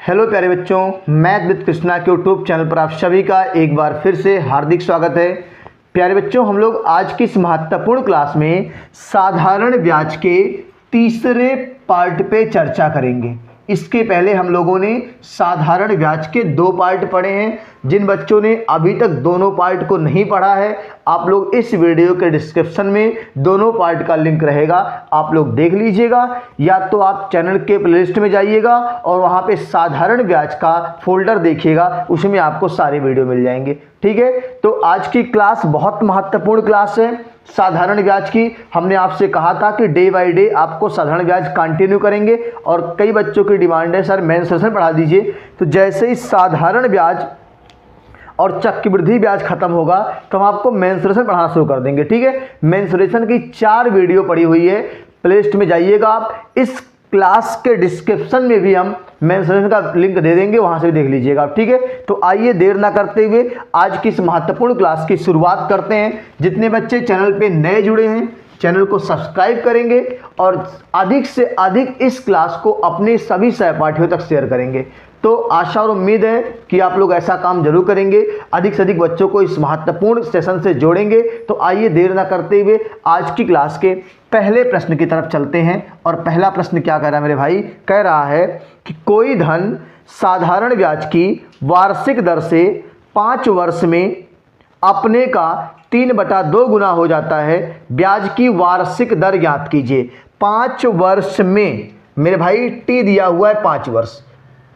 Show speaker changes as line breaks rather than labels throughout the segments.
Hello प्यारे बच्चों, math with Krishna के यूट्यूब चैनल पर आप सभी का एक बार फिर से हार्दिक स्वागत है। प्यारे बच्चों, हम लोग आज की इस महत्वपूर्ण क्लास में साधारण ब्याज के तीसरे पार्ट पे चर्चा करेंगे। इसके पहले हम लोगों ने साधारण ब्याज के 2 पार्ट पढ़े हैं। जिन बच्चों ने अभी तक दोनों पार्ट को नहीं पढ़ा है, आप लोग इस वीडियो के डिस्क्रिप्शन में दोनों पार्ट का लिंक रहेगा, आप लोग देख लीजिएगा। या तो आप चैनल के प्लेलिस्ट में जाइएगा और वहाँ पे साधारण ब्याज का फोल्डर देखिएगा, उसमें आपको सारे वीडियो मिल जाएंगे। ठीक है, तो आज की क्लास बहुत महत्वपूर्ण क्लास है साधारण ब्याज की। हमने आपसे कहा था कि डे बाय डे आपको साधारण ब्याज कंटिन्यू करेंगे और कई बच्चों की डिमांड है सर मेंसुरेशन पढ़ा दीजिए। तो जैसे ही साधारण ब्याज और चक्रवृद्धि ब्याज खत्म होगा तो हम आपको मेंसुरेशन पढ़ाना शुरू कर देंगे। ठीक है, मेंसुरेशन की 4 वीडियो पड़ी हुई है, प्लेलिस्ट में जाइएगा आप। इस क्लास के डिस्क्रिप्शन में भी हम मेंसुरेशन का लिंक दे देंगे, वहां से भी देख लीजिएगा आप। ठीक है, तो आइए देर ना करते हुए आज की इस महत्वपूर्ण क्लास की शुरुआत करते हैं। जितने बच्चे चैनल पे नए जुड़े हैं, चैनल को सब्सक्राइब करेंगे और अधिक से अधिक इस क्लास को अपने सभी सहपाठियों तक शेयर करेंगे। तो आशा और उम्मीद है कि आप लोग ऐसा काम जरूर करेंगे, अधिक से अधिक बच्चों को इस महत्वपूर्ण सेशन से जोड़ेंगे। तो आइए देर ना करते हुए आज की क्लास के पहले प्रश्न की तरफ चलते हैं। और पहला प्रश्न क्या कह रहा है मेरे भाई? कह रहा है कि कोई धन साधारण ब्याज की वार्षिक दर से 5 वर्ष में अपने का 3/2 गुना हो जाता है। ब्याज की वार्षिक दर ज्ञात कीजिए। 5 वर्ष में मेरे भाई टी दिया हुआ है 5 वर्ष,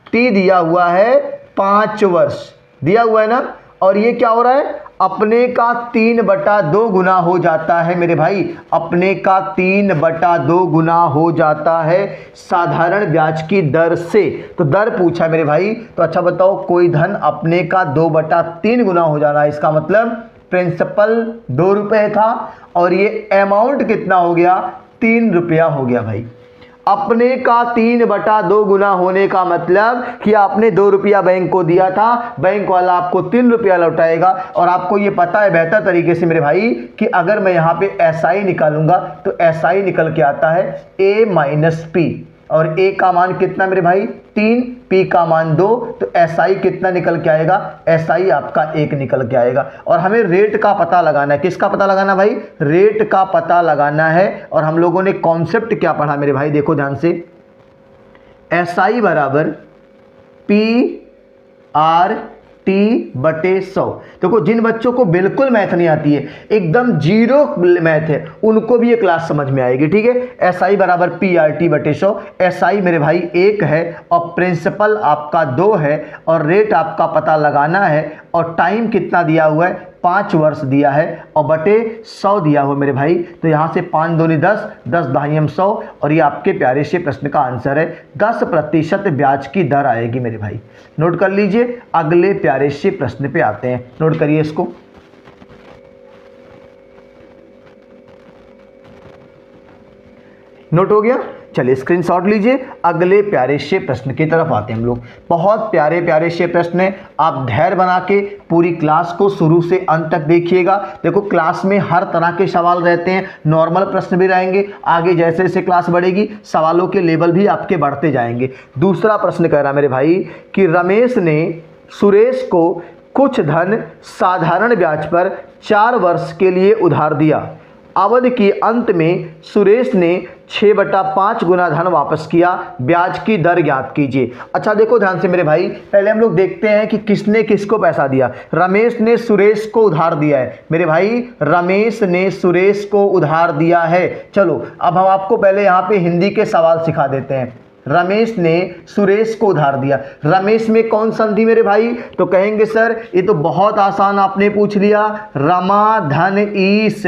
टी दिया हुआ है 5 वर्ष दिया हुआ है ना, और ये क्या हो रहा है? अपने का 3/2 गुना हो जाता है मेरे भाई, अपने का 3/2 गुना हो जाता है साधारण ब्याज की दर से। तो दर पूछा मेरे भाई, तो अच्छा बताओ, कोई धन अपने का 2/3 गुना हो जाना है, इसका मतलब प्रिंसिपल 2 रुपये था और ये अमाउंट कितना हो गया? 3 रुपया हो गया भाई। अपने का 3/2 गुना होने का मतलब कि आपने 2 रुपया बैंक को दिया था, बैंक वाला आपको 3 रुपया लौटाएगा। और आपको ये पता है बेहतर तरीके से मेरे भाई कि अगर मैं यहाँ पे SI निकालूंगा तो SI निकल के आता है A - P, और A का मान कितना मेरे भाई? 3, P का मान 2, तो SI कितना निकल के आएगा? SI आपका 1 निकल के आएगा। और हमें रेट का पता लगाना है। किसका पता लगाना भाई? रेट का पता लगाना है। और हम लोगों ने कॉन्सेप्ट क्या पढ़ा मेरे भाई? देखो ध्यान से, SI बराबर PR/T/100। देखो, जिन बच्चों को बिल्कुल मैथ नहीं आती है, एकदम जीरो मैथ है, उनको भी ये क्लास समझ में आएगी। ठीक है, SI बराबर PR/T/100। SI मेरे भाई 1 है और प्रिंसिपल आपका 2 है और रेट आपका पता लगाना है। और टाइम कितना दिया हुआ है? 5 वर्ष दिया है और बटे 100 दिया हुआ मेरे भाई। तो यहाँ से 5 दूनी 10, 10 दाहियम 100, और ये आपके प्यारे से प्रश्न का आंसर है। 10% ब्याज की दर आएगी मेरे भाई। नोट कर लीजिए, अगले प्यारे से प्रश्न पे आते हैं। नोट करिए इसको। नोट हो गया? चलिए स्क्रीनशॉट लीजिए, अगले प्यारे से प्रश्न की तरफ आते हैं हम लोग। बहुत प्यारे प्यारे से प्रश्न है, आप धैर्य बना के पूरी क्लास को शुरू से अंत तक देखिएगा। देखो, क्लास में हर तरह के सवाल रहते हैं, नॉर्मल प्रश्न भी रहेंगे। आगे जैसे जैसे क्लास बढ़ेगी सवालों के लेवल भी आपके बढ़ते जाएंगे। दूसरा प्रश्न कह रहा मेरे भाई कि रमेश ने सुरेश को कुछ धन साधारण ब्याज पर 4 वर्ष के लिए उधार दिया। अवधि के अंत में सुरेश ने 6/5 गुना धन वापस किया। ब्याज की दर ज्ञात कीजिए। अच्छा देखो ध्यान से मेरे भाई, पहले हम लोग देखते हैं कि किसने किसको पैसा दिया। रमेश ने सुरेश को उधार दिया है मेरे भाई, रमेश ने सुरेश को उधार दिया है। चलो अब हम आपको पहले यहाँ पे हिंदी के सवाल सिखा देते हैं। रमेश ने सुरेश को उधार दिया, रमेश में कौन संधि मेरे भाई? तो कहेंगे सर ये तो बहुत आसान आपने पूछ लिया, रमा धन ईश,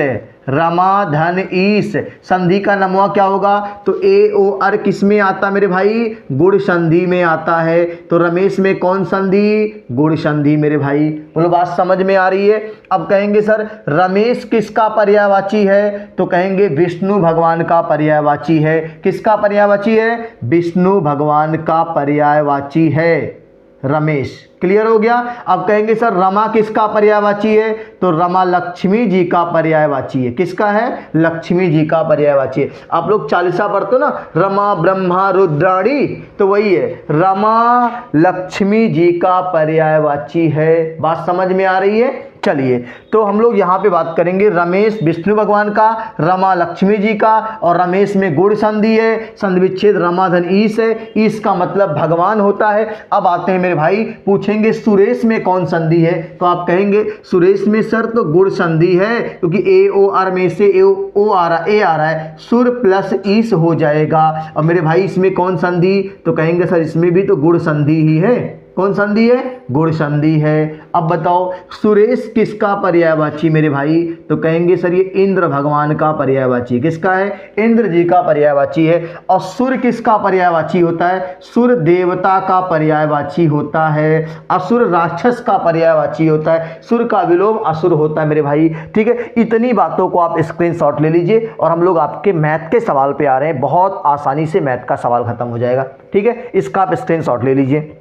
रमा धन ईश। संधि का नमवा क्या होगा? तो AOR किस में आता मेरे भाई? गुण संधि में आता है। तो रमेश में कौन संधि? गुण संधि मेरे भाई। बोलो बात समझ में आ रही है? अब कहेंगे सर रमेश किसका पर्यायवाची है? तो कहेंगे विष्णु भगवान का पर्यायवाची है। किसका पर्यायवाची है? विष्णु भगवान का पर्यायवाची है। रमेश। क्लियर हो गया। अब कहेंगे सर रमा किसका पर्यायवाची है, तो रमा लक्ष्मी जी का पर्यायवाची है। किसका है, लक्ष्मी जी का पर्यायवाची है। आप लोग चालीसा पढ़ते हो ना, रमा ब्रह्मा रुद्राणी, तो वही है, रमा लक्ष्मी जी का पर्यायवाची है। बात समझ में आ रही है। चलिए, तो हम लोग यहाँ पे बात करेंगे रमेश विष्णु भगवान का, रमा लक्ष्मी जी का, और रमेश में गुण संधि है, संधि विच्छेद रमाधन ईश है, ईश का मतलब भगवान होता है। अब आते हैं मेरे भाई, पूछेंगे सुरेश में कौन संधि है, तो आप कहेंगे सुरेश में सर तो गुण संधि है, क्योंकि ए ओ आर में से ए ओ आ रहा है, सुर प्लस ईश हो जाएगा। और मेरे भाई इसमें कौन संधि, तो कहेंगे सर इसमें भी तो गुण संधि ही है। कौन संधि है, गुण संधि है। अब बताओ सुरेश किसका पर्यायवाची मेरे भाई, तो कहेंगे सर ये इंद्र भगवान का पर्यायवाची। किसका है, इंद्र जी का पर्यायवाची है। और सुर किसका पर्यायवाची होता है, सुर देवता का पर्यायवाची होता है। असुर राक्षस का पर्यायवाची होता है, सुर का विलोम असुर होता है मेरे भाई। ठीक है, इतनी बातों को आप स्क्रीनशॉट ले लीजिए और हम लोग आपके मैथ के सवाल पे आ रहे हैं। बहुत आसानी से मैथ का सवाल खत्म हो जाएगा। ठीक है, इसका आप स्क्रीनशॉट ले लीजिए।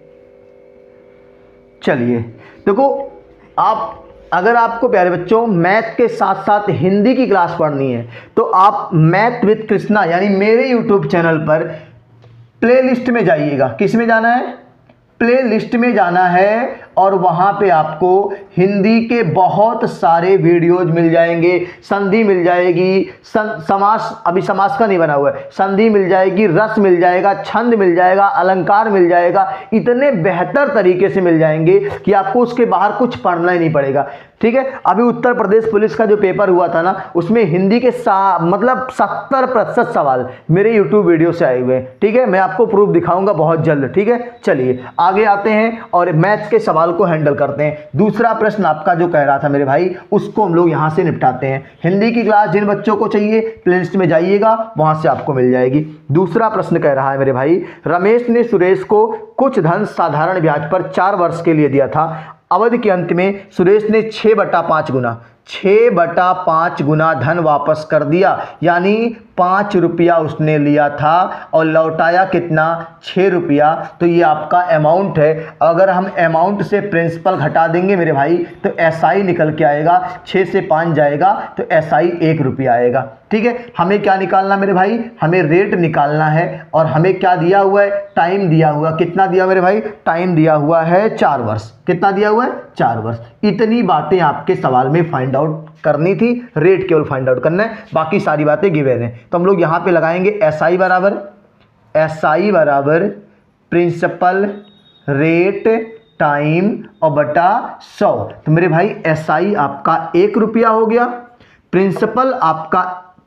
चलिए देखो, आप अगर आपको प्यारे बच्चों मैथ के साथ साथ हिंदी की क्लास पढ़नी है तो आप मैथ विद कृष्णा यानी मेरे यूट्यूब चैनल पर प्लेलिस्ट में जाइएगा। किस में जाना है, प्लेलिस्ट में जाना है, और वहाँ पे आपको हिंदी के बहुत सारे वीडियोज मिल जाएंगे। संधि मिल जाएगी, समास, अभी समास का नहीं बना हुआ है, संधि मिल जाएगी, रस मिल जाएगा, छंद मिल जाएगा, अलंकार मिल जाएगा। इतने बेहतर तरीके से मिल जाएंगे कि आपको उसके बाहर कुछ पढ़ना ही नहीं पड़ेगा। ठीक है, अभी उत्तर प्रदेश पुलिस का जो पेपर हुआ था ना, उसमें हिंदी के मतलब 70% सवाल मेरे यूट्यूब वीडियो से आए हुए हैं। ठीक है, मैं आपको प्रूफ दिखाऊंगा बहुत जल्द। ठीक है, चलिए आगे आते हैं और मैथ्स के सवाल को हैंडल करते हैं। दूसरा प्रश्न आपका जो कह रहा था मेरे भाई, उसको हम लोग यहां से निपटाते हैं। हिंदी की क्लास जिन बच्चों को चाहिए प्लेलिस्ट में जाइएगा, वहां से आपको मिल जाएगी। दूसरा प्रश्न कह रहा है मेरे भाई, रमेश ने सुरेश को कुछ धन साधारण ब्याज पर 4 वर्ष के लिए दिया था। अवधि के अंत में सुरेश ने 6/5 गुना धन वापस कर दिया, यानी 5 रुपया उसने लिया था और लौटाया कितना, 6 रुपया। तो ये आपका अमाउंट है। अगर हम अमाउंट से प्रिंसिपल घटा देंगे मेरे भाई तो एसआई निकल के आएगा, 6 से 5 जाएगा तो एसआई 1 रुपया आएगा। ठीक है, हमें क्या निकालना मेरे भाई, हमें रेट निकालना है। और हमें क्या दिया हुआ है, टाइम दिया हुआ। कितना दिया मेरे भाई, टाइम दिया हुआ है 4 वर्ष। कितना दिया हुआ है, 4 वर्ष। इतनी बातें आपके सवाल में फाइंड आउट करनी थी, रेट केवल फाइंड आउट करना है, बाकी सारी बातें गिवन है। तो हम लोग यहाँ पे लगाएंगे एसआई बराबर प्रिंसिपल रेट टाइम और बटा 100। तो मेरे भाई एसआई आपका 1 रुपया हो गया, प्रिंसिपल आपका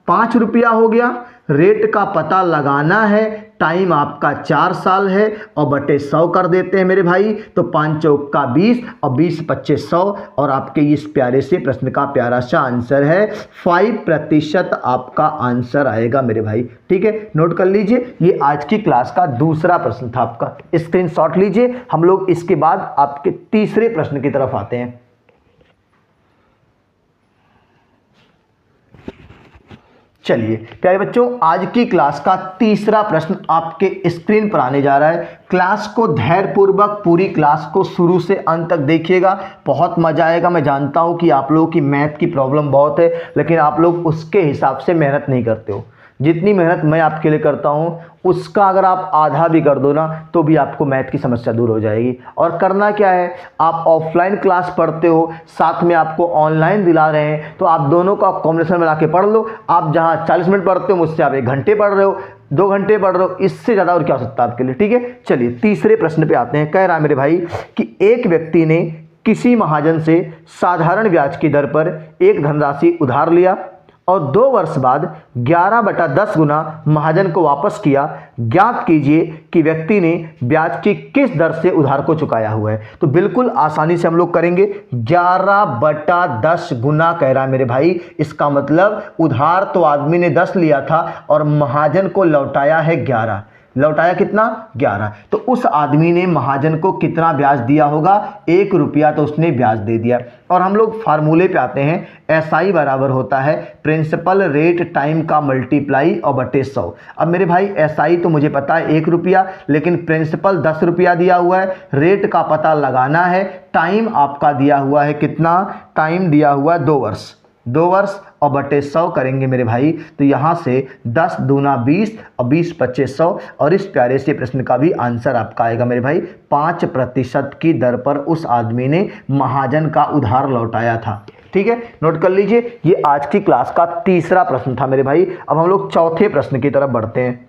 5 रुपया हो गया, रेट का पता लगाना है, टाइम आपका 4 साल है और बटे 100 कर देते हैं मेरे भाई। तो 5 चौक का 20 और 20 25 100, और आपके इस प्यारे से प्रश्न का प्यारा सा आंसर है 5% आपका आंसर आएगा मेरे भाई। ठीक है, नोट कर लीजिए, ये आज की क्लास का दूसरा प्रश्न था आपका। स्क्रीनशॉट लीजिए। हम लोग इसके बाद आपके तीसरे प्रश्न की तरफ आते हैं। चलिए प्यारे बच्चों, आज की क्लास का तीसरा प्रश्न आपके स्क्रीन पर आने जा रहा है। क्लास को धैर्यपूर्वक पूरी क्लास को शुरू से अंत तक देखिएगा, बहुत मजा आएगा। मैं जानता हूं कि आप लोगों की मैथ की प्रॉब्लम बहुत है, लेकिन आप लोग उसके हिसाब से मेहनत नहीं करते हो। जितनी मेहनत मैं आपके लिए करता हूं उसका अगर आप आधा भी कर दो ना तो भी आपको मैथ की समस्या दूर हो जाएगी। और करना क्या है, आप ऑफलाइन क्लास पढ़ते हो, साथ में आपको ऑनलाइन दिला रहे हैं, तो आप दोनों का कॉम्बिनेशन बना के पढ़ लो। आप जहां 40 मिनट पढ़ते हो मुझसे आप 1 घंटे पढ़ रहे हो, 2 घंटे पढ़ रहे हो, इससे ज़्यादा और क्या हो सकता है आपके लिए। ठीक है, चलिए तीसरे प्रश्न पे आते हैं। कह रहा है मेरे भाई कि एक व्यक्ति ने किसी महाजन से साधारण ब्याज की दर पर एक धनराशि उधार लिया और 2 वर्ष बाद 11/10 गुना महाजन को वापस किया। ज्ञात कीजिए कि व्यक्ति ने ब्याज की किस दर से उधार को चुकाया हुआ है। तो बिल्कुल आसानी से हम लोग करेंगे, 11/10 गुना कह रहा है मेरे भाई। इसका मतलब उधार तो आदमी ने 10 लिया था और महाजन को लौटाया है 11। लौटाया कितना 11। तो उस आदमी ने महाजन को कितना ब्याज दिया होगा 1 रुपया, तो उसने ब्याज दे दिया। और हम लोग फार्मूले पे आते हैं, एसआई बराबर होता है प्रिंसिपल रेट टाइम का मल्टीप्लाई और बटे 100। अब मेरे भाई एसआई तो मुझे पता है 1 रुपया, लेकिन प्रिंसिपल 10 रुपया दिया हुआ है, रेट का पता लगाना है, टाइम आपका दिया हुआ है कितना, टाइम दिया हुआ है 2 वर्ष, 2 वर्ष और बटे 100 करेंगे मेरे भाई। तो यहाँ से 10 दूना 20 और 20 पच्चे 100, और इस प्यारे से प्रश्न का भी आंसर आपका आएगा मेरे भाई 5% की दर पर उस आदमी ने महाजन का उधार लौटाया था। ठीक है, नोट कर लीजिए, ये आज की क्लास का तीसरा प्रश्न था मेरे भाई। अब हम लोग चौथे प्रश्न की तरफ बढ़ते हैं।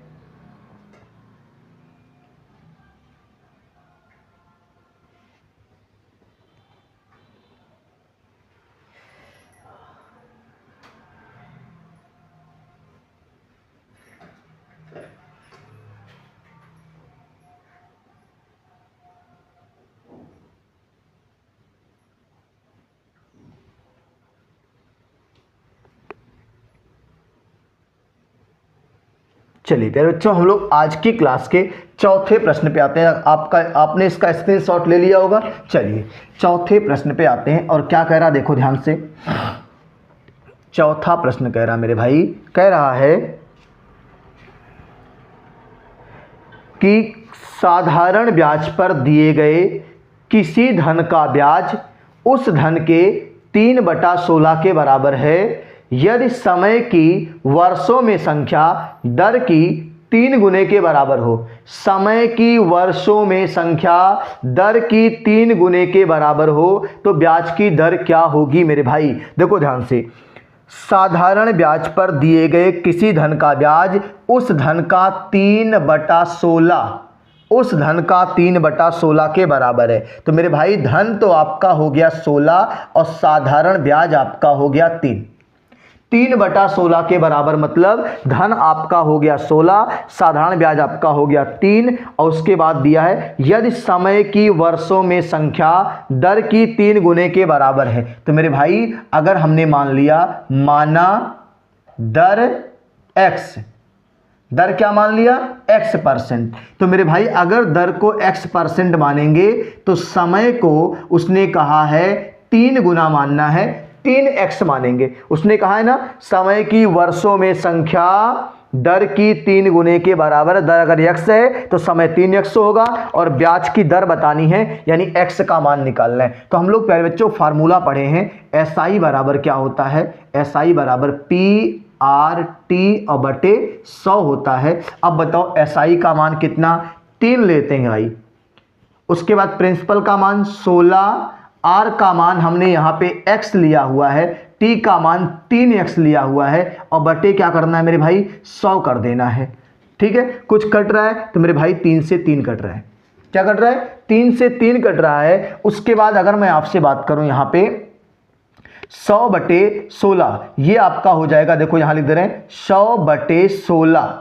चलिए प्यारे बच्चों, हम लोग आज की क्लास के चौथे प्रश्न पे आते हैं। आपने इसका स्क्रीनशॉट ले लिया होगा। चलिए चौथे प्रश्न पे आते हैं, और क्या कह रहा देखो ध्यान से। चौथा प्रश्न कह रहा मेरे भाई, कह रहा है कि साधारण ब्याज पर दिए गए किसी धन का ब्याज उस धन के 3/16 के बराबर है यदि समय की वर्षों में संख्या दर की 3 गुने के बराबर हो। समय की वर्षों में संख्या दर की 3 गुने के बराबर हो तो ब्याज की दर क्या होगी मेरे भाई। देखो ध्यान से, साधारण ब्याज पर दिए गए किसी धन का ब्याज उस धन का 3/16, उस धन का 3/16 के बराबर है। तो मेरे भाई धन तो आपका हो गया 16 और साधारण ब्याज आपका हो गया 3/16 के बराबर, मतलब धन आपका हो गया 16, साधारण ब्याज आपका हो गया 3, और उसके बाद दिया है यदि समय की वर्षों में संख्या दर की 3 गुने के बराबर है। तो मेरे भाई अगर हमने मान लिया, माना दर x, दर क्या मान लिया x%, तो मेरे भाई अगर दर को x% मानेंगे तो समय को उसने कहा है 3 गुना मानना है, 3x मानेंगे। उसने कहा है ना समय की वर्षों में संख्या दर की 3 गुने के बराबर। दर अगर x है तो समय 3x होगा, और ब्याज की दर बतानी है यानी x का मान निकालना है। तो हम लोग प्यारे बच्चों फार्मूला पढ़े हैं, SI बराबर क्या होता है, SI बराबर PRT और बटे 100 होता है। अब बताओ SI का मान कितना, 3 लेते हैं भाई, उसके बाद प्रिंसिपल का मान 16, R का मान हमने यहाँ पे x लिया हुआ है, T का मान 3x लिया हुआ है, और बटे क्या करना है मेरे भाई 100 कर देना है। ठीक है, कुछ कट रहा है तो मेरे भाई 3 से 3 कट रहा है। क्या कट रहा है, 3 से 3 कट रहा है। उसके बाद अगर मैं आपसे बात करूं यहाँ पे 100/16, ये आपका हो जाएगा, देखो यहाँ लिख दे रहे हैं 100/16,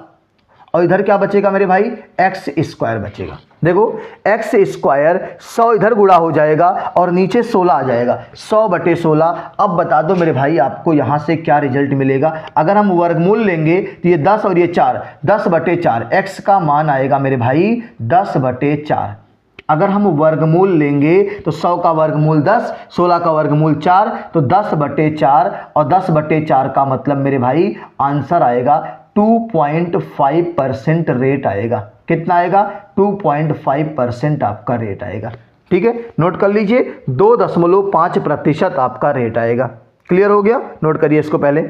और इधर क्या बचेगा मेरे भाई x² बचेगा। देखो x² 100 इधर गुणा हो जाएगा और नीचे 16 आ जाएगा, 100/16। अब बता दो मेरे भाई आपको यहाँ से क्या रिजल्ट मिलेगा। अगर हम वर्गमूल लेंगे तो ये 10 और ये 4, 10/4, x का मान आएगा मेरे भाई 10/4। अगर हम वर्गमूल लेंगे तो 100 का वर्गमूल 10, 16 का वर्गमूल 4, तो 10/4, और 10/4 का मतलब मेरे भाई आंसर आएगा 2.5% रेट आएगा। कितना आएगा, 2.5% आपका रेट आएगा। ठीक है, नोट कर लीजिए 2.5% आपका रेट आएगा। क्लियर हो गया, नोट करिए इसको पहले।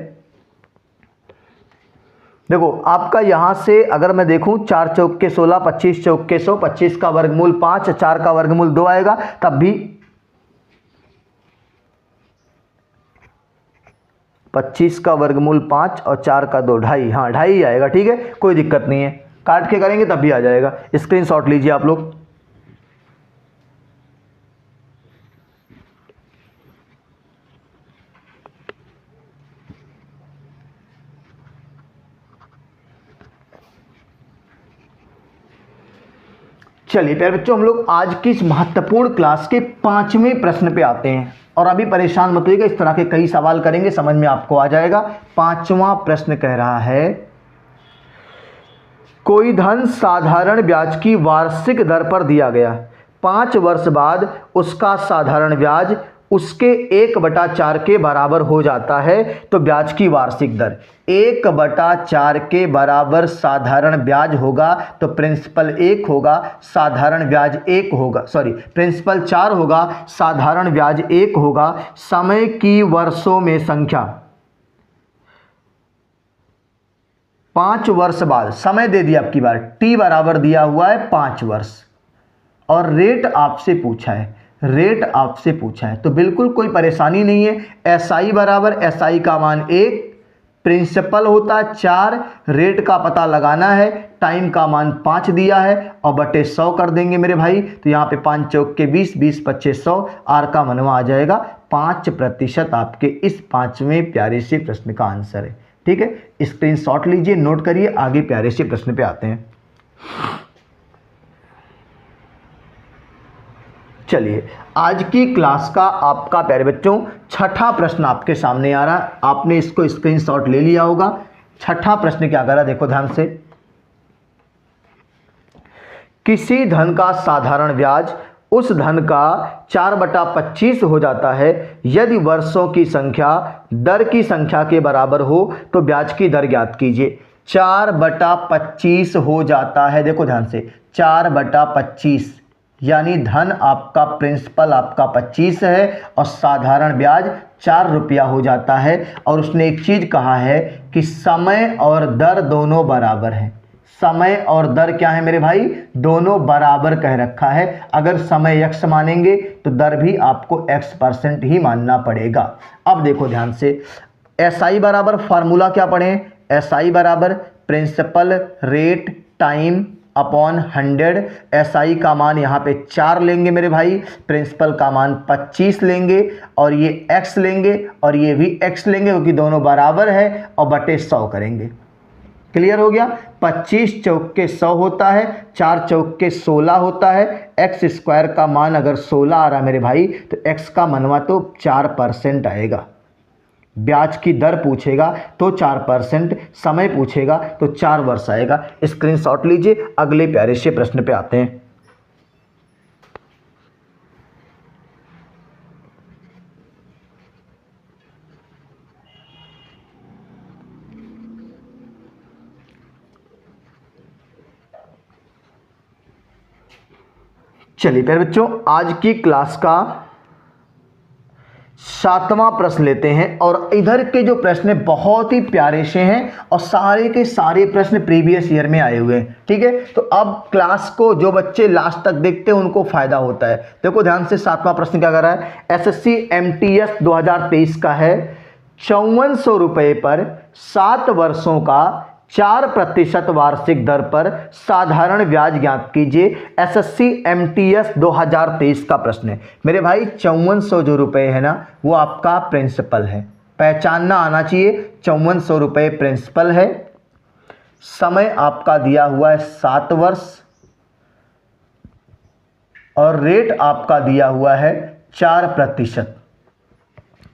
देखो आपका यहां से अगर मैं देखूं 4 चौक के 16, 25 चौक के 100, 25 का वर्गमूल 5, 4 का वर्गमूल 2 आएगा, तब भी 25 का वर्गमूल 5 और 4 का 2, 2.5, हाँ 2.5 आएगा। ठीक है, कोई दिक्कत नहीं है, काट के करेंगे तब भी आ जाएगा। स्क्रीनशॉट लीजिए आप लोग। चलिए प्यारे बच्चों, हम लोग आज की इस महत्वपूर्ण क्लास के 5वें प्रश्न पे आते हैं। और अभी परेशान मत होइएगा, इस तरह के कई सवाल करेंगे, समझ में आपको आ जाएगा। 5वां प्रश्न कह रहा है कोई धन साधारण ब्याज की वार्षिक दर पर दिया गया, 5 वर्ष बाद उसका साधारण ब्याज उसके 1/4 के बराबर हो जाता है, तो ब्याज की वार्षिक दर 1/4 के बराबर साधारण ब्याज होगा, तो प्रिंसिपल 1 होगा, साधारण ब्याज 1 होगा, प्रिंसिपल 4 होगा, साधारण ब्याज 1 होगा। समय की वर्षों में संख्या, 5 वर्ष बाद समय दे दिया, आपकी बार टी बराबर दिया हुआ है 5 वर्ष, और रेट आपसे पूछा है, तो बिल्कुल कोई परेशानी नहीं है। एसआई बराबर एसआई का मान 1, प्रिंसिपल होता है 4, रेट का पता लगाना है, टाइम का मान 5 दिया है और बटे 100 कर देंगे मेरे भाई। तो यहाँ पे 5 चौक के 20, 20 पच्चे 100, आर का मनवा आ जाएगा 5% आपके इस 5वें प्यारे से प्रश्न का आंसर है। ठीक है, स्क्रीनशॉट लीजिए, नोट करिए, आगे प्यारे से प्रश्न पे आते हैं। चलिए, आज की क्लास का आपका प्यारे बच्चों 6ठा प्रश्न आपके सामने आ रहा है, आपने इसको स्क्रीनशॉट ले लिया होगा। 6ठा प्रश्न क्या करा, देखो ध्यान से। किसी धन का साधारण ब्याज उस धन का 4/25 हो जाता है यदि वर्षों की संख्या दर की संख्या के बराबर हो, तो ब्याज की दर ज्ञात कीजिए। 4/25 हो जाता है, देखो ध्यान से, 4/25 यानी धन आपका प्रिंसिपल आपका 25 है और साधारण ब्याज 4 रुपया हो जाता है। और उसने एक चीज कहा है कि समय और दर दोनों बराबर हैं। समय और दर क्या है मेरे भाई, दोनों बराबर कह रखा है। अगर समय x मानेंगे तो दर भी आपको x% ही मानना पड़ेगा। अब देखो ध्यान से, SI बराबर फार्मूला क्या पढ़े, SI बराबर principal rate time upon 100। SI का मान यहाँ पे 4 लेंगे मेरे भाई, प्रिंसिपल का मान 25 लेंगे और ये x लेंगे और ये भी x लेंगे क्योंकि दोनों बराबर है, और बटे 100 करेंगे। क्लियर हो गया। 25 चौक के 100 होता है, 4 चौक के 16 होता है। एक्स स्क्वायर का मान अगर 16 आ रहा है मेरे भाई, तो x का मनवा तो 4% आएगा। ब्याज की दर पूछेगा तो 4%, समय पूछेगा तो 4 वर्ष आएगा। स्क्रीनशॉट लीजिए, अगले प्यारे से प्रश्न पे आते हैं। चलिए प्यारे बच्चों, आज की क्लास का 7वां प्रश्न लेते हैं। और इधर के जो प्रश्न बहुत ही प्यारे से हैं और सारे के सारे प्रश्न प्रीवियस ईयर में आए हुए हैं। ठीक है, तो अब क्लास को जो बच्चे लास्ट तक देखते हैं उनको फायदा होता है। देखो ध्यान से, 7वां प्रश्न क्या कर रहा है, SSC MTS 2023 का है। 5400 रुपये पर 7 वर्षों का 4% वार्षिक दर पर साधारण ब्याज ज्ञात कीजिए। SSC MTS 2023 का प्रश्न है मेरे भाई। 5400 जो रुपये है ना, वो आपका प्रिंसिपल है, पहचानना आना चाहिए। 5400 रुपये प्रिंसिपल है, समय आपका दिया हुआ है 7 वर्ष, और रेट आपका दिया हुआ है 4%।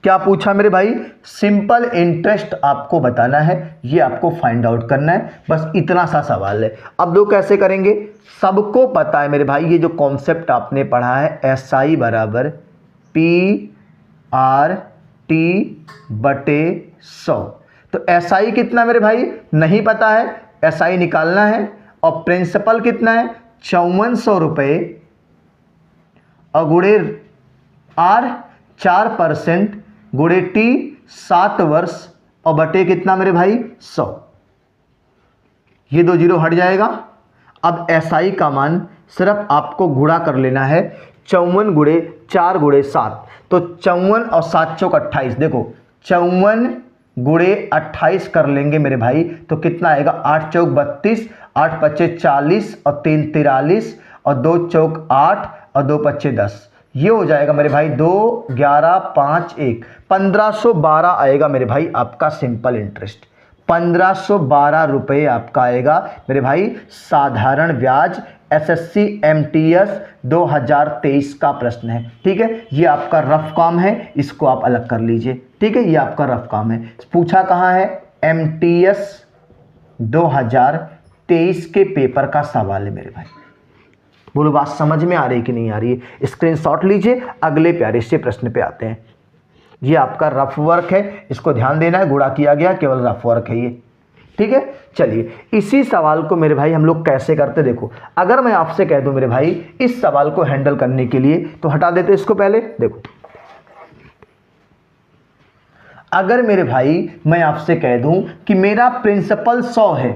क्या पूछा मेरे भाई, सिंपल इंटरेस्ट आपको बताना है, ये आपको फाइंड आउट करना है, बस इतना सा सवाल है। अब दो कैसे करेंगे, सबको पता है मेरे भाई, ये जो कॉन्सेप्ट आपने पढ़ा है SI बराबर PRT बटे 100। तो SI कितना मेरे भाई नहीं पता है, SI निकालना है। और प्रिंसिपल कितना है 5400 रुपये, और गुणे R 4% गुणे T 7 वर्ष, और बटे कितना मेरे भाई 100। ये 2 जीरो हट जाएगा। अब SI का मान सिर्फ आपको गुणा कर लेना है, 54 गुणे 4 गुणे 7, तो 54 और 7 चौक 28। देखो 54 गुणे 28 कर लेंगे मेरे भाई, तो कितना आएगा, 8 चौक 32, 8 पच्चे 40 और 3 43, और 2 चौक 8 और 2 पच्चे 10। ये हो जाएगा मेरे भाई 2 11 5 1 1512 आएगा मेरे भाई आपका सिंपल इंटरेस्ट। 1512 रुपये आपका आएगा मेरे भाई साधारण ब्याज। SSC MTS 2023 का प्रश्न है। ठीक है, ये आपका रफ काम है, इसको आप अलग कर लीजिए। ठीक है, ये आपका रफ काम है। पूछा कहाँ है, MTS 2023 के पेपर का सवाल है मेरे भाई। बोलो बात समझ में आ रही कि नहीं आ रही है? स्क्रीनशॉट लीजिए, अगले प्यारे से प्रश्न पे आते हैं। ये आपका रफ वर्क है, इसको ध्यान देना है, गुणा किया गया, केवल रफ वर्क है ये, ठीक है। चलिए इसी सवाल को मेरे भाई हम लोग कैसे करते, देखो अगर मैं आपसे कह दूं मेरे भाई इस सवाल को हैंडल करने के लिए, तो हटा देते इसको पहले। देखो अगर मेरे भाई मैं आपसे कह दूं कि मेरा प्रिंसिपल 100 है,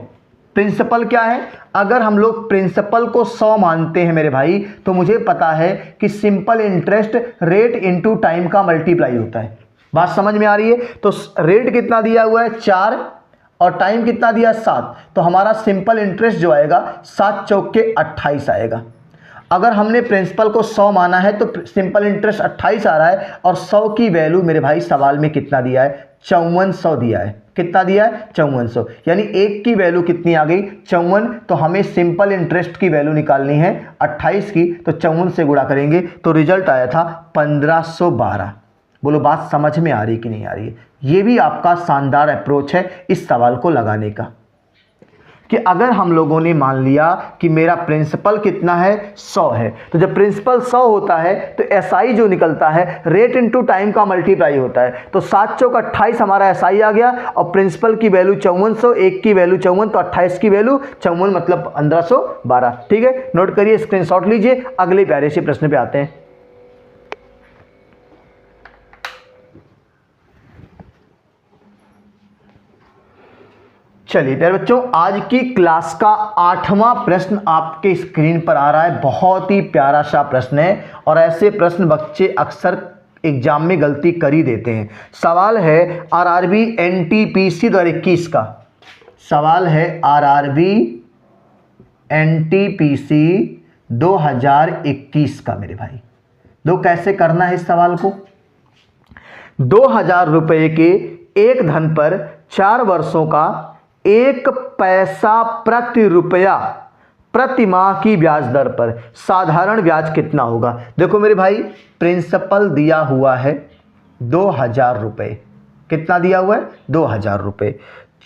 प्रिंसिपल क्या है, अगर हम लोग प्रिंसिपल को 100 मानते हैं मेरे भाई, तो मुझे पता है कि simple interest rate into time का मल्टीप्लाई होता है। बात समझ में आ रही है? तो रेट कितना दिया हुआ है 4 और टाइम कितना दिया 7, तो हमारा सिंपल इंटरेस्ट जो आएगा 7 चौक के 28 आएगा। अगर हमने प्रिंसिपल को 100 माना है तो सिंपल इंटरेस्ट 28 आ रहा है, और 100 की वैल्यू मेरे भाई सवाल में कितना दिया है, 5400 दिया है। कितना दिया है? 5400, यानी एक की वैल्यू कितनी आ गई, 54। तो हमें सिंपल इंटरेस्ट की वैल्यू निकालनी है 28 की, तो 54 से गुणा करेंगे तो रिजल्ट आया था 1512। बोलो बात समझ में आ रही कि नहीं आ रही है? ये भी आपका शानदार अप्रोच है इस सवाल को लगाने का, कि अगर हम लोगों ने मान लिया कि मेरा प्रिंसिपल कितना है 100 है, तो जब प्रिंसिपल 100 होता है तो एसआई जो निकलता है रेट इनटू टाइम का मल्टीप्लाई होता है। तो 7 चौक 28 हमारा एसआई आ गया, और प्रिंसिपल की वैल्यू 5400, एक की वैल्यू 54, तो 28 की वैल्यू 54 मतलब 1512। ठीक है, नोट करिए, स्क्रीनशॉट लीजिए, अगले प्यारे से प्रश्न पे आते हैं। चलिए प्यारे बच्चों, आज की क्लास का 8वां प्रश्न आपके स्क्रीन पर आ रहा है। बहुत ही प्यारा सा प्रश्न है, और ऐसे प्रश्न बच्चे अक्सर एग्जाम में गलती कर ही देते हैं। सवाल है आरआरबी एनटीपीसी 2021 का, सवाल है आरआरबी एनटीपीसी 2021 का मेरे भाई। दो कैसे करना है इस सवाल को, 2000 रुपए के एक धन पर 4 वर्षों का 1 पैसा प्रति रुपया प्रति माह की ब्याज दर पर साधारण ब्याज कितना होगा। देखो मेरे भाई, प्रिंसिपल दिया हुआ है 2000 रुपये, कितना दिया हुआ है 2000 रुपये,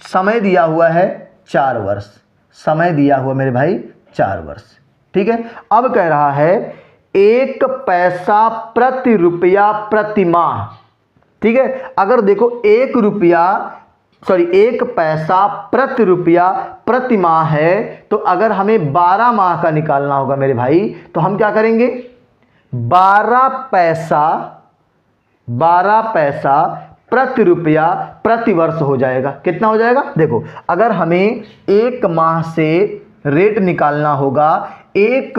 समय दिया हुआ है 4 वर्ष, समय दिया हुआ मेरे भाई 4 वर्ष, ठीक है। अब कह रहा है 1 पैसा प्रति रुपया प्रति माह, ठीक है। अगर देखो 1 पैसा प्रति रुपया प्रति माह है, तो अगर हमें 12 माह का निकालना होगा मेरे भाई, तो हम क्या करेंगे, 12 पैसा प्रति रुपया प्रति वर्ष हो जाएगा। कितना हो जाएगा, देखो अगर हमें 1 माह से रेट निकालना होगा 1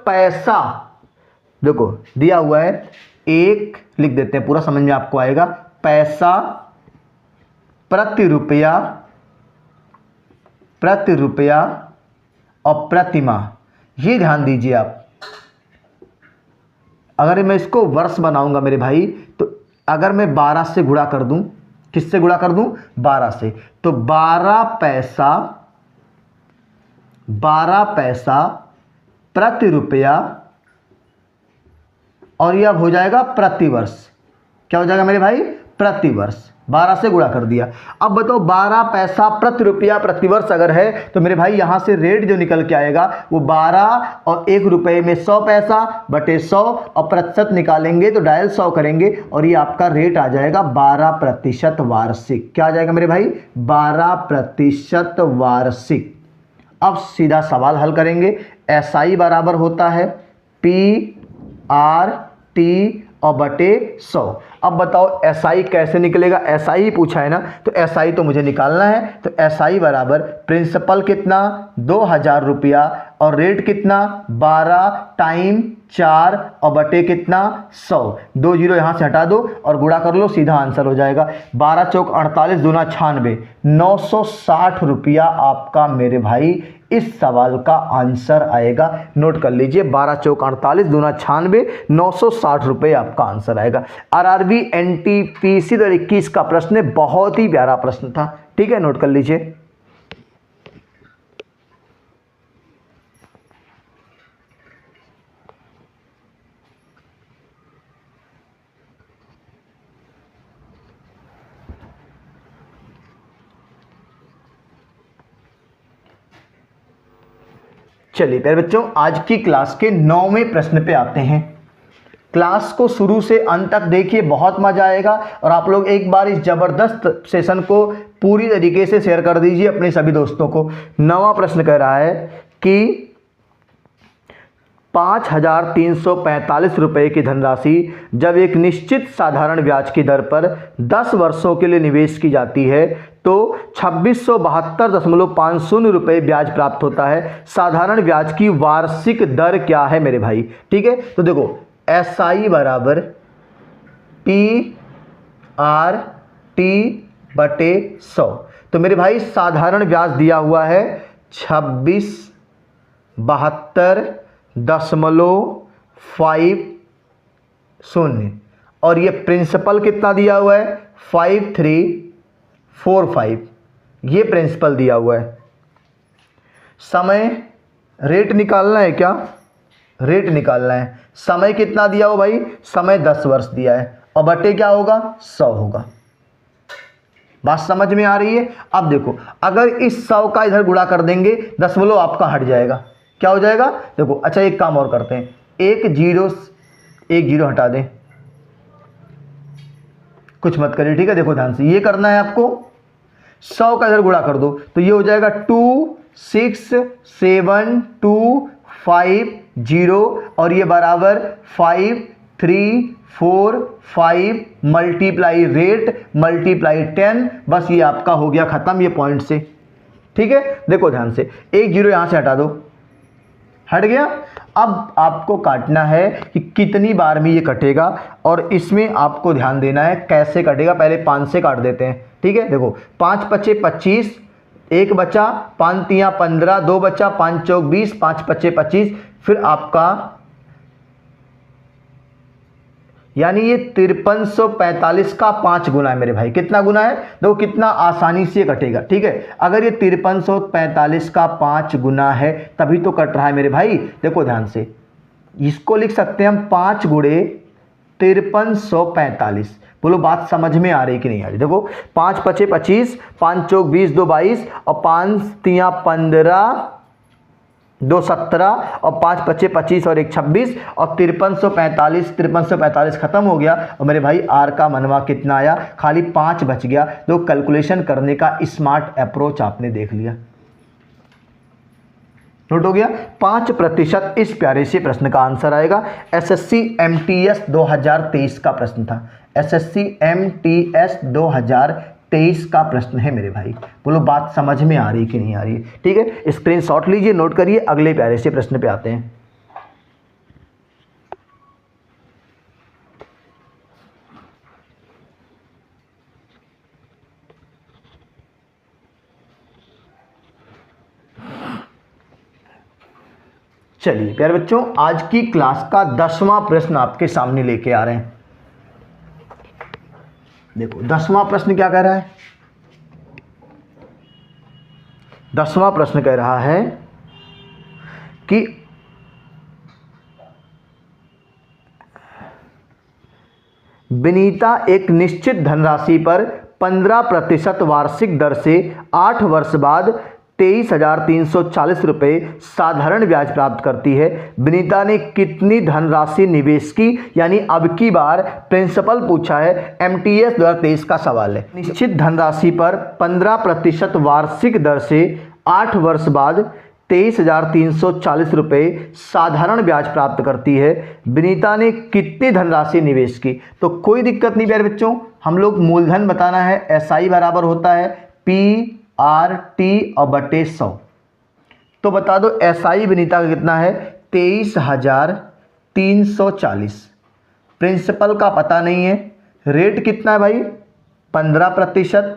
पैसा, देखो दिया हुआ है 1, लिख देते हैं पूरा, समझ में आपको आएगा, पैसा प्रति रुपया और प्रति माह। ये ध्यान दीजिए आप, अगर मैं इसको वर्ष बनाऊंगा मेरे भाई, तो अगर मैं 12 से गुणा कर दूं, किससे गुणा कर दूं, 12 से, तो 12 पैसा प्रति रुपया, और यह हो जाएगा प्रति वर्ष। क्या हो जाएगा मेरे भाई, प्रति वर्ष, 12 से गुणा कर दिया। अब बताओ 12 पैसा प्रति रुपया प्रति वर्ष अगर है, तो मेरे भाई यहां से रेट जो निकल के आएगा वो 12 और 1 रुपये में 100 पैसा बटे 100, और प्रतिशत निकालेंगे तो डायल 100 करेंगे, और ये आपका रेट आ जाएगा 12% वार्षिक। क्या आ जाएगा मेरे भाई, 12% वार्षिक। अब सीधा सवाल हल करेंगे, एसआई बराबर होता है PRT और बटे 100। अब बताओ एसआई कैसे निकलेगा, एसआई ही पूछा है ना, तो एसआई तो मुझे निकालना है। तो एसआई बराबर प्रिंसिपल कितना 2000 रुपया, और रेट कितना 12 टाइम 4 और बटे कितना 100, 2 जीरो यहाँ से हटा दो और गुणा कर लो, सीधा आंसर हो जाएगा 12 चौक 48 दूना 96, 960 रुपया आपका मेरे भाई इस सवाल का आंसर आएगा। नोट कर लीजिए, 12 चौक 48 दूना 96, 960 रुपये आपका आंसर आएगा। आरआरबी एनटीपीसी 2021 का प्रश्न बहुत ही प्यारा प्रश्न था, ठीक है, नोट कर लीजिए। चलिए प्यारे बच्चों, आज की क्लास के 9वें प्रश्न पे आते हैं। क्लास को शुरू से अंत तक देखिए, बहुत मजा आएगा। और आप लोग एक बार इस जबरदस्त सेशन को पूरी तरीके से शेयर कर दीजिए अपने सभी दोस्तों को। 9वां प्रश्न कह रहा है कि 5,345 रुपये की धनराशि जब एक निश्चित साधारण ब्याज की दर पर 10 वर्षों के लिए निवेश की जाती है तो 2672.50 रुपये ब्याज प्राप्त होता है। साधारण ब्याज की वार्षिक दर क्या है मेरे भाई? ठीक है, तो देखो SI बराबर PRT/100। तो मेरे भाई साधारण ब्याज दिया हुआ है 2672.50 और ये प्रिंसिपल कितना दिया हुआ है 5345, ये प्रिंसिपल दिया हुआ है। समय रेट निकालना है क्या? रेट निकालना है। समय कितना दिया हो भाई? समय 10 वर्ष दिया है और बटे क्या होगा 100 होगा। बात समझ में आ रही है? अब देखो, अगर इस 100 का इधर गुणा कर देंगे 10 आपका हट जाएगा। क्या हो जाएगा? देखो, अच्छा एक काम और करते हैं, एक जीरो हटा दें, कुछ मत करिए, ठीक है। देखो ध्यान से, ये करना है आपको, 100 का इधर गुणा कर दो तो ये हो जाएगा 267,250 और ये बराबर 5345 मल्टीप्लाई रेट मल्टीप्लाई 10। बस ये आपका हो गया खत्म, ये पॉइंट से। ठीक है, देखो ध्यान से, एक जीरो यहां से हटा दो, हट गया। अब आपको काटना है कि कितनी बार में ये कटेगा और इसमें आपको ध्यान देना है कैसे कटेगा। पहले 5 से काट देते हैं, ठीक है। देखो 5 पचे 25, एक बचा, 5 तियां 15, 2 बचा, 5 चौक 20, 5 पचे 25, फिर आपका यानी ये 5345 का 5 गुना है मेरे भाई। कितना गुना है? देखो कितना आसानी से कटेगा, ठीक है। अगर ये 5345 का 5 गुना है तभी तो कट रहा है मेरे भाई। देखो ध्यान से, इसको लिख सकते हैं हम 5 गुणे 5345। बोलो बात समझ में आ रही कि नहीं आ रही? देखो 5 पचे 25, 5 चौक 20, 2 22 और 5 तियां 15, 2 17 और 5 पचे 25 और 1 26 और 5345 खत्म हो गया। और मेरे भाई आर का मनवा कितना आया? खाली 5 बच गया। तो कैलकुलेशन करने का स्मार्ट अप्रोच आपने देख लिया, नोट हो गया। 5% इस प्यारे से प्रश्न का आंसर आएगा। SSC MTS 2023 का प्रश्न था। SSC MTS 2023 का प्रश्न है मेरे भाई। बोलो बात समझ में आ रही कि नहीं आ रही है? ठीक है, स्क्रीनशॉट लीजिए, नोट करिए। अगले प्यारे से प्रश्न पे आते हैं। चलिए प्यारे बच्चों, आज की क्लास का 10वां प्रश्न आपके सामने लेके आ रहे हैं। देखो 10वां प्रश्न क्या कह रहा है? 10वां प्रश्न कह रहा है कि विनीता एक निश्चित धनराशि पर 15% वार्षिक दर से 8 वर्ष बाद 23,340 रुपये साधारण ब्याज प्राप्त करती है। विनीता ने कितनी धनराशि निवेश की? यानी अब की बार प्रिंसिपल पूछा है, MTS 2023 का सवाल है। निश्चित धनराशि पर 15% वार्षिक दर से 8 वर्ष बाद 23,340 रुपये साधारण ब्याज प्राप्त करती है। विनीता ने कितनी धनराशि निवेश की? तो कोई दिक्कत नहीं प्यारे बच्चों, हम लोग मूलधन बताना है। SI बराबर होता है PRT और बटे 100। तो बता दो SI विनीता का कितना है? 23,340। प्रिंसिपल का पता नहीं है। रेट कितना है भाई? 15%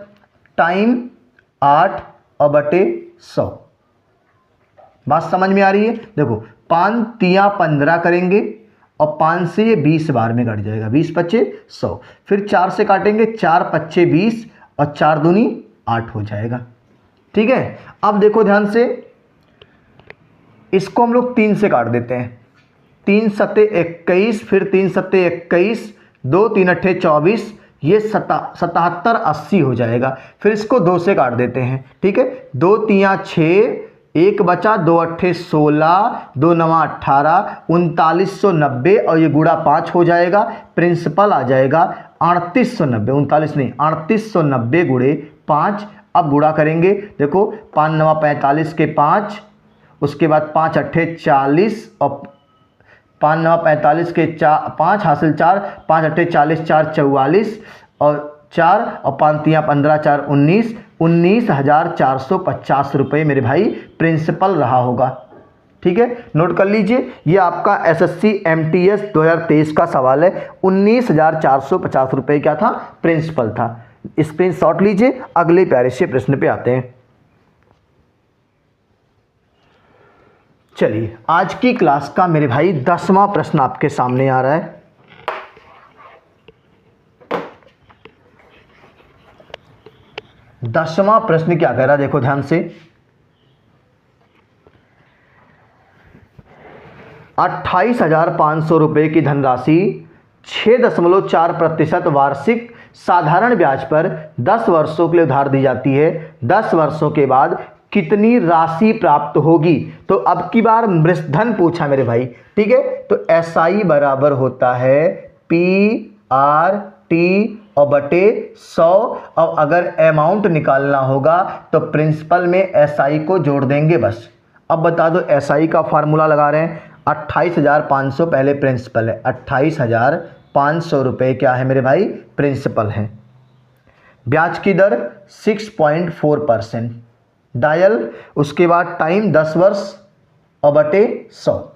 टाइम 8 और बटे 100। बात समझ में आ रही है? देखो 5 तियां 15 करेंगे और 5 से ये 20 बार में कट जाएगा, 20 पच्चे 100। फिर 4 से काटेंगे, 4 पच्चे 20 और 4 दूनी 8 हो जाएगा। ठीक है, अब देखो ध्यान से, इसको हम लोग 3 से काट देते हैं। 3 सत्ते 21, फिर 3 सत्ते 21, 2 3 अट्ठे 24, ये 77 80 हो जाएगा। फिर इसको 2 से काट देते हैं। ठीक है, 2 तियां 6, एक बचा, 2 अट्ठे 16, 2 नवा 18, 3990 और ये गुणा 5 हो जाएगा, प्रिंसिपल आ जाएगा 3890, 39 नहीं 3890 गुणे 5। अब गुणा करेंगे, देखो 5 नवा 45 के 5, उसके बाद 5 अट्ठे 40 और 5 नवा 45 के 5 हासिल 4, 5 अट्ठे 40, 4 44 और 4 और 5 तियाँ 15, 4 19, 19,450 रुपये मेरे भाई प्रिंसिपल रहा होगा। ठीक है, नोट कर लीजिए, ये आपका एसएससी एमटीएस 2023 का सवाल है। 19,450 रुपये क्या था, प्रिंसिपल था। स्क्रीनशॉट लीजिए, अगले प्यारे से प्रश्न पे आते हैं। चलिए, आज की क्लास का मेरे भाई 10वां प्रश्न आपके सामने आ रहा है। दसवां प्रश्न क्या कह रहा है, देखो ध्यान से। 28,500 रुपये की धनराशि 6.4% वार्षिक साधारण ब्याज पर 10 वर्षों के लिए उधार दी जाती है। 10 वर्षों के बाद कितनी राशि प्राप्त होगी? तो अब की बार मृतधन पूछा मेरे भाई। ठीक है, तो एसआई बराबर होता है PRT और बटे 100, और अगर अमाउंट निकालना होगा तो प्रिंसिपल में एसआई को जोड़ देंगे बस। अब बता दो, एसआई का फार्मूला लगा रहे हैं। 28,500 पहले प्रिंसिपल है, 28,500 रुपये क्या है मेरे भाई, प्रिंसिपल है। ब्याज की दर 6.4%, डायल उसके बाद टाइम 10 वर्ष और बटे 100,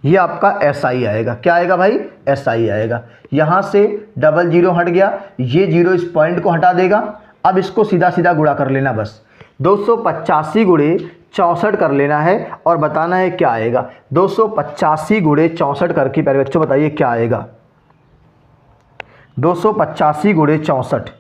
ये आपका एसआई आएगा। क्या आएगा भाई, एसआई आएगा। यहाँ से डबल जीरो हट गया, ये जीरो इस पॉइंट को हटा देगा। अब इसको सीधा सीधा गुणा कर लेना बस, 285 गुणे 64 कर लेना है और बताना है क्या आएगा। 285 गुणे 64 करके प्यारे बच्चों बताइए क्या आएगा। 285 गुणे 64,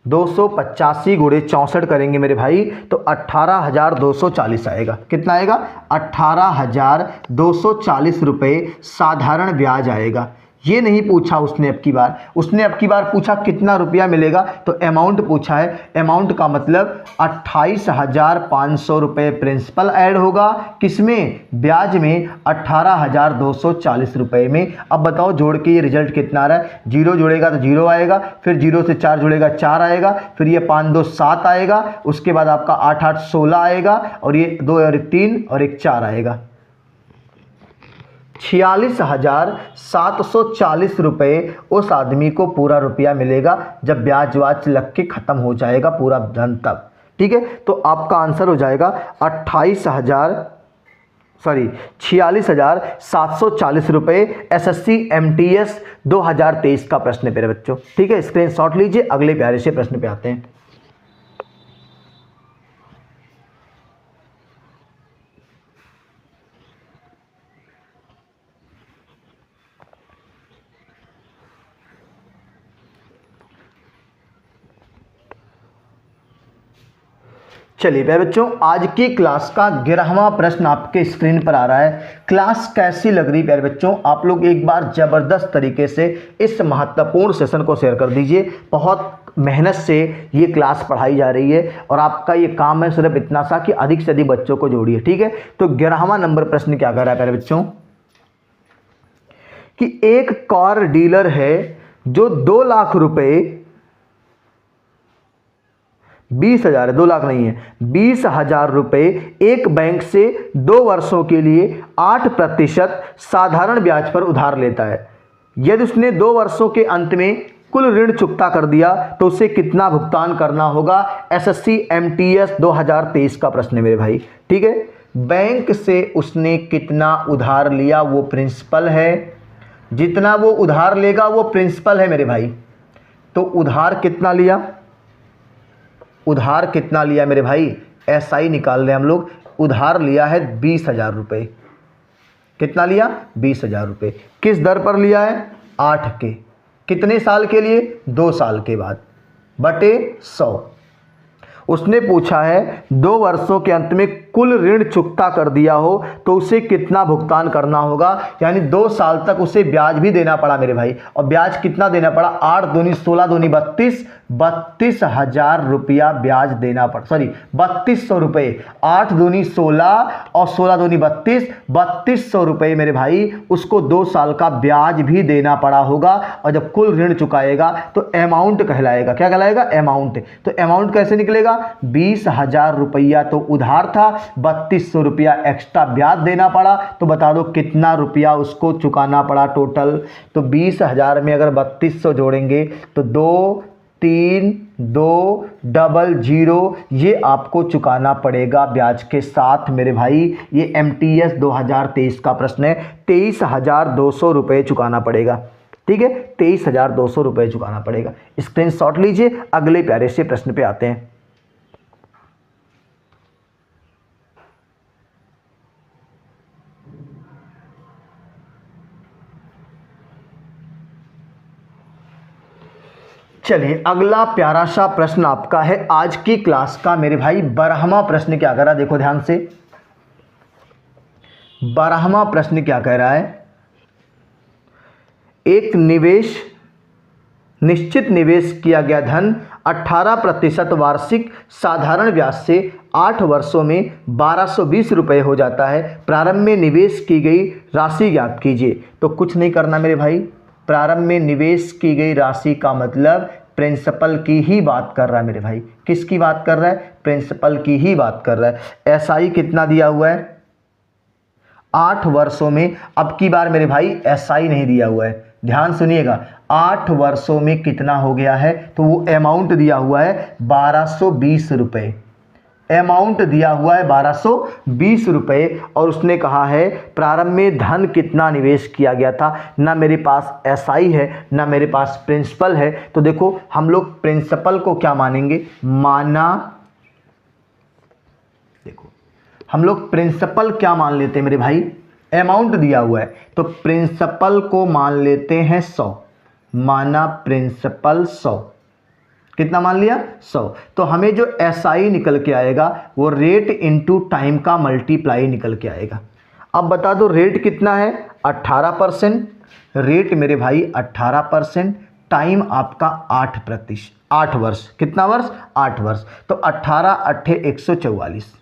285 गुणे 64 करेंगे मेरे भाई तो 18,240 आएगा। कितना आएगा, 18,240 रुपये साधारण ब्याज आएगा। ये नहीं पूछा उसने अब की बार, उसने अब की बार पूछा कितना रुपया मिलेगा, तो अमाउंट पूछा है। अमाउंट का मतलब 28,500 रुपये प्रिंसिपल ऐड होगा, किसमें, ब्याज में, 18,240 रुपये में। अब बताओ जोड़ के ये रिजल्ट कितना आ रहा है। जीरो जोड़ेगा तो जीरो आएगा, फिर जीरो से 4 जुड़ेगा 4 आएगा, फिर ये 5 2 7 आएगा, उसके बाद आपका 8 8 16 आएगा, और ये 2 और 3 और 1 4 आएगा। 46,740 रुपये उस आदमी को पूरा रुपया मिलेगा जब ब्याज वाज लग के ख़त्म हो जाएगा पूरा धन तब। ठीक है, तो आपका आंसर हो जाएगा 46,740 रुपये। एसएससी एमटीएस 2023 का प्रश्न है मेरे बच्चों। ठीक है, स्क्रीनशॉट लीजिए, अगले प्यारे से प्रश्न पे आते हैं। चलिए प्यारे बच्चों, आज की क्लास का 11वां प्रश्न आपके स्क्रीन पर आ रहा है। क्लास कैसी लग रही प्यारे बच्चों? आप लोग एक बार ज़बरदस्त तरीके से इस महत्वपूर्ण सेशन को शेयर कर दीजिए। बहुत मेहनत से ये क्लास पढ़ाई जा रही है और आपका ये काम है सिर्फ इतना सा कि अधिक से अधिक बच्चों को जोड़िए। ठीक है, तो 11वां नंबर प्रश्न क्या कर रहा है प्यारे बच्चों कि एक कार डीलर है जो 2 लाख रुपए 20,000 है, 2 लाख नहीं है, 20,000 रुपये एक बैंक से 2 वर्षों के लिए 8% साधारण ब्याज पर उधार लेता है। यदि उसने 2 वर्षों के अंत में कुल ऋण चुकता कर दिया तो उसे कितना भुगतान करना होगा? एसएससी एमटीएस 2023 का प्रश्न है मेरे भाई। ठीक है, बैंक से उसने कितना उधार लिया वो प्रिंसिपल है, जितना वो उधार लेगा वो प्रिंसिपल है मेरे भाई। तो उधार कितना लिया, उधार कितना लिया मेरे भाई, एसआई निकाल रहे हैं हम लोग। उधार लिया है 20,000 रुपये। कितना लिया? 20,000 रुपये। किस दर पर लिया है? 8 के। कितने साल के लिए? 2 साल के बाद, बटे 100। उसने पूछा है 2 वर्षों के अंत में कुल ऋण चुकता कर दिया हो तो उसे कितना भुगतान करना होगा। यानी 2 साल तक उसे ब्याज भी देना पड़ा मेरे भाई, और ब्याज कितना देना पड़ा, 8 दूनी 16 दूनी 32,000 रुपया ब्याज देना पड़ा, सॉरी 3200 रुपये, 8 दूनी 16 और 16 दूनी 32,000 रुपये मेरे भाई, उसको 2 साल का ब्याज भी देना पड़ा होगा। और जब कुल ऋण चुकाएगा तो अमाउंट कहलाएगा, क्या कहलाएगा, अमाउंट। तो अमाउंट कैसे निकलेगा, 20,000 रुपया तो उधार था, 3200 रुपया एक्स्ट्रा ब्याज देना पड़ा, तो बता दो कितना रुपया उसको चुकाना पड़ा टोटल। तो 20,000 में अगर 3200 जोड़ेंगे तो 23200 ये आपको चुकाना पड़ेगा ब्याज के साथ मेरे भाई। ये MTS 2023 का प्रश्न है, 23,200 रुपये चुकाना पड़ेगा, ठीक है, 23,200 रुपये चुकाना पड़ेगा। स्क्रीनशॉट लीजिए, अगले प्यारे से प्रश्न पे आते हैं। चलिए अगला प्यारा सा प्रश्न आपका है आज की क्लास का मेरे भाई 12वां प्रश्न क्या कह रहा है, देखो ध्यान से। 12वां प्रश्न क्या कह रहा है, एक निश्चित निवेश किया गया धन 18% वार्षिक साधारण ब्याज से 8 वर्षों में 1220 रुपये हो जाता है। प्रारंभ में निवेश की गई राशि ज्ञात कीजिए। तो कुछ नहीं करना मेरे भाई, प्रारंभ में निवेश की गई राशि का मतलब प्रिंसिपल की ही बात कर रहा है मेरे भाई। किसकी बात कर रहा है, प्रिंसिपल की ही बात कर रहा है। SI कितना दिया हुआ है, 8 वर्षों में। अब की बार मेरे भाई SI नहीं दिया हुआ है, ध्यान सुनिएगा, 8 वर्षों में कितना हो गया है, तो वो अमाउंट दिया हुआ है 1220 रुपये, अमाउंट दिया हुआ है 1220 रुपये। और उसने कहा है प्रारंभ में धन कितना निवेश किया गया था। ना मेरे पास SI है ना मेरे पास प्रिंसिपल है, तो देखो हम लोग प्रिंसिपल को क्या मानेंगे, देखो हम लोग प्रिंसिपल क्या मान लेते हैं मेरे भाई, अमाउंट दिया हुआ है तो प्रिंसिपल को मान लेते हैं 100, माना प्रिंसिपल 100, कितना मान लिया 100। तो हमें जो SI निकल के आएगा वो रेट इनटू टाइम का मल्टीप्लाई निकल के आएगा। अब बता दो रेट कितना है, 18%, रेट मेरे भाई 18%, टाइम आपका 8 वर्ष, कितना वर्ष, 8 वर्ष। तो 18 8 144,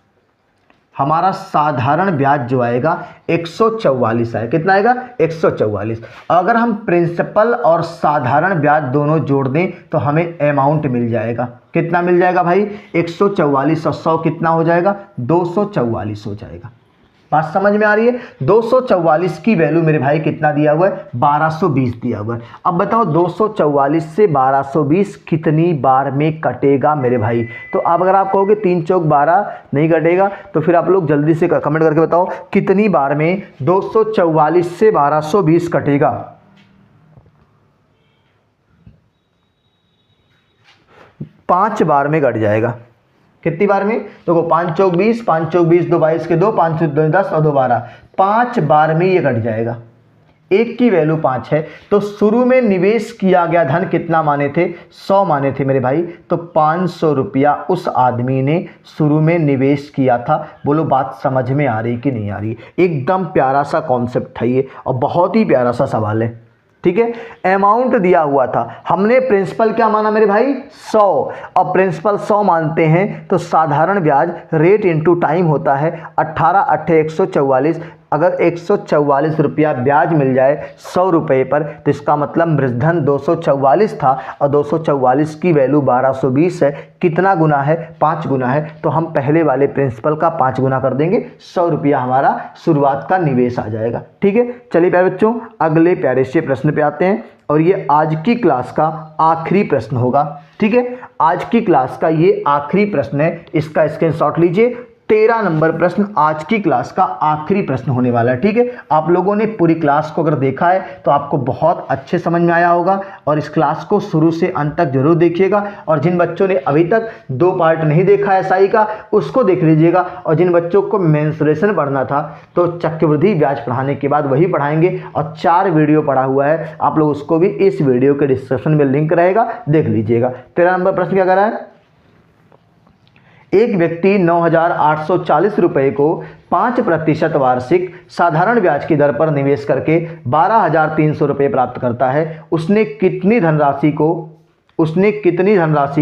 हमारा साधारण ब्याज जो आएगा 144 आएगा, कितना आएगा 144। अगर हम प्रिंसिपल और साधारण ब्याज दोनों जोड़ दें तो हमें अमाउंट मिल जाएगा, कितना मिल जाएगा भाई 144 और 100 कितना हो जाएगा 244 हो जाएगा। बात समझ में आ रही है। 244 की वैल्यू मेरे भाई कितना दिया हुआ है 1220 दिया हुआ है। अब बताओ 244 से 1220 कितनी बार में कटेगा मेरे भाई। तो अब अगर आप कहोगे 3 चौक 12 नहीं कटेगा तो फिर आप लोग जल्दी से कमेंट करके बताओ कितनी बार में 244 से 1220 कटेगा। पांच बार में कट जाएगा। कितनी बार में, देखो 5 चौक 20, 5 चौक 20, 2 22 के 2, 5 2 10 और 2 12, 5 बार में ये कट जाएगा। एक की वैल्यू 5 है तो शुरू में निवेश किया गया धन कितना माने थे 100 माने थे मेरे भाई, तो 500 रुपया उस आदमी ने शुरू में निवेश किया था। बोलो बात समझ में आ रही कि नहीं आ रही। एकदम प्यारा सा कॉन्सेप्ट है ये और बहुत ही प्यारा सा सवाल है, ठीक है। अमाउंट दिया हुआ था, हमने प्रिंसिपल क्या माना मेरे भाई 100, और प्रिंसिपल 100 मानते हैं तो साधारण ब्याज रेट इनटू टाइम होता है 18 8 144। अगर 144 रुपया ब्याज मिल जाए 100 रुपये पर तो इसका मतलब मृधन 244 था और 244 की वैल्यू 1220 है। कितना गुना है 5 गुना है, तो हम पहले वाले प्रिंसिपल का 5 गुना कर देंगे, 100 रुपया हमारा शुरुआत का निवेश आ जाएगा। ठीक है, चलिए प्यारे बच्चों अगले प्यारे से प्रश्न पे आते हैं और ये आज की क्लास का आखिरी प्रश्न होगा। ठीक है, आज की क्लास का ये आखिरी प्रश्न है, इसका स्क्रीनशॉट लीजिए। 13 नंबर प्रश्न आज की क्लास का आखिरी प्रश्न होने वाला है। ठीक है, आप लोगों ने पूरी क्लास को अगर देखा है तो आपको बहुत अच्छे समझ में आया होगा और इस क्लास को शुरू से अंत तक जरूर देखिएगा। और जिन बच्चों ने अभी तक 2 पार्ट नहीं देखा है SI का उसको देख लीजिएगा, और जिन बच्चों को मेंसुरेशन पढ़ना था तो चक्रवृद्धि ब्याज पढ़ाने के बाद वही पढ़ाएंगे, और 4 वीडियो पढ़ा हुआ है, आप लोग उसको भी इस वीडियो के डिस्क्रिप्शन में लिंक रहेगा, देख लीजिएगा। 13 नंबर प्रश्न क्या कर रहा है, एक व्यक्ति 9,840 रुपये को 5% वार्षिक साधारण ब्याज की दर पर निवेश करके 12,300 रुपये प्राप्त करता है। उसने कितनी धनराशि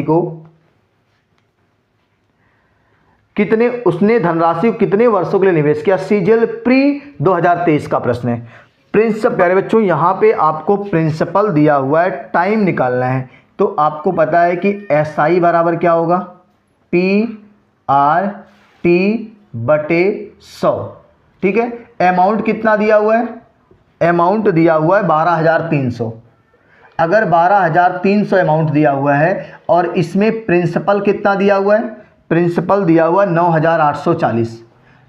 को कितने वर्षों के लिए निवेश किया? सीजीएल प्री 2023 का प्रश्न है। प्रिंसिपल, प्यारे बच्चों यहाँ पे आपको प्रिंसिपल दिया हुआ है, टाइम निकालना है। तो आपको पता है कि SI बराबर क्या होगा? PRT बटे 100। ठीक है, अमाउंट कितना दिया हुआ है? अमाउंट दिया हुआ है 12,300। अगर 12,300 अमाउंट दिया हुआ है और इसमें प्रिंसिपल कितना दिया हुआ है? प्रिंसिपल दिया हुआ 9,840।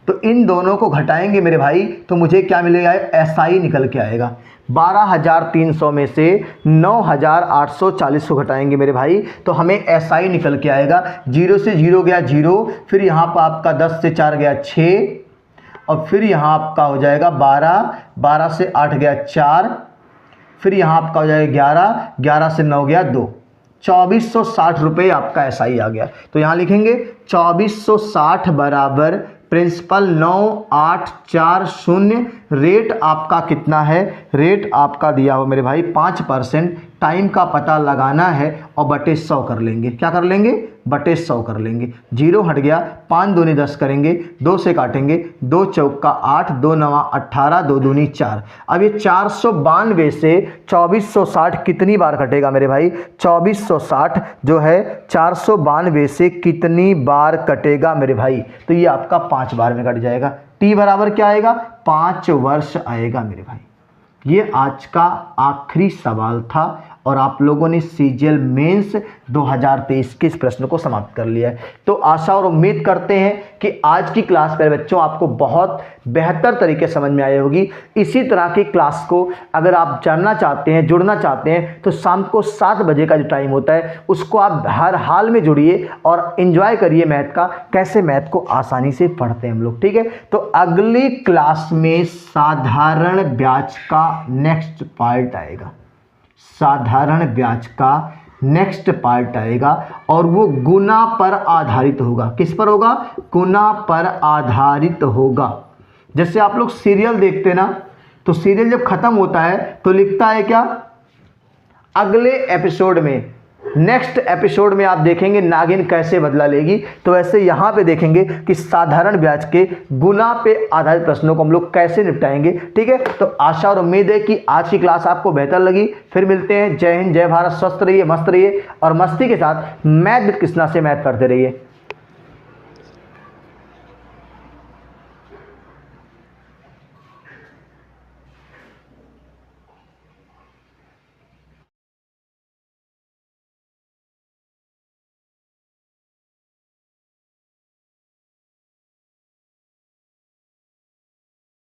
तो इन दोनों को घटाएंगे मेरे भाई तो मुझे क्या मिलेगा? SI निकल के आएगा। 12,300 में से 9,840 को घटाएंगे मेरे भाई तो हमें SI निकल के आएगा। 0 से 0 गया 0, फिर यहाँ पर आपका 10 से 4 गया 6, और फिर यहाँ आपका हो जाएगा 12, 12 से 8 गया 4, फिर यहाँ आपका हो जाएगा 11, 11 से 9 गया 2। 2460 रुपये आपका SI आ गया। तो यहाँ लिखेंगे 2460 बराबर प्रिंसिपल 9,840। रेट आपका कितना है? रेट आपका दिया हुआ मेरे भाई 5%। टाइम का पता लगाना है और बटे 100 कर लेंगे। क्या कर लेंगे? बटे 100 कर लेंगे। 0 हट गया, 5 दूनी 10 करेंगे, 2 से काटेंगे, 2 चौका 8, 2 नवा 18, 2 दूनी 4। अब ये 492 से 2460 कितनी बार कटेगा मेरे भाई? 2460 जो है 492 से कितनी बार कटेगा मेरे भाई? तो ये आपका 5 बार में कट जाएगा। T बराबर क्या आएगा? 5 वर्ष आएगा मेरे भाई। ये आज का आखिरी सवाल था और आप लोगों ने सीजीएल मेंस 2023 के इस प्रश्न को समाप्त कर लिया है। तो आशा और उम्मीद करते हैं कि आज की क्लास पर बच्चों आपको बहुत बेहतर तरीके समझ में आई होगी। इसी तरह की क्लास को अगर आप जानना चाहते हैं, जुड़ना चाहते हैं, तो शाम को 7 बजे का जो टाइम होता है उसको आप हर हाल में जुड़िए और एंजॉय करिए मैथ का, कैसे मैथ को आसानी से पढ़ते हैं हम लोग। ठीक है, तो अगली क्लास में साधारण ब्याज का नेक्स्ट पार्ट आएगा। साधारण ब्याज का नेक्स्ट पार्ट आएगा और वो गुना पर आधारित होगा। किस पर होगा? गुना पर आधारित होगा। जैसे आप लोग सीरियल देखते ना, तो सीरियल जब खत्म होता है तो लिखता है क्या? अगले एपिसोड में, नेक्स्ट एपिसोड में आप देखेंगे नागिन कैसे बदला लेगी। तो ऐसे यहाँ पे देखेंगे कि साधारण ब्याज के गुना पे आधारित प्रश्नों को हम लोग कैसे निपटाएंगे। ठीक है, तो आशा और उम्मीद है कि आज की क्लास आपको बेहतर लगी। फिर मिलते हैं। जय हिंद, जय भारत, स्वस्थ रहिए, मस्त रहिए और मस्ती के साथ मैथ विद कृष्णा से मैथ करते रहिए।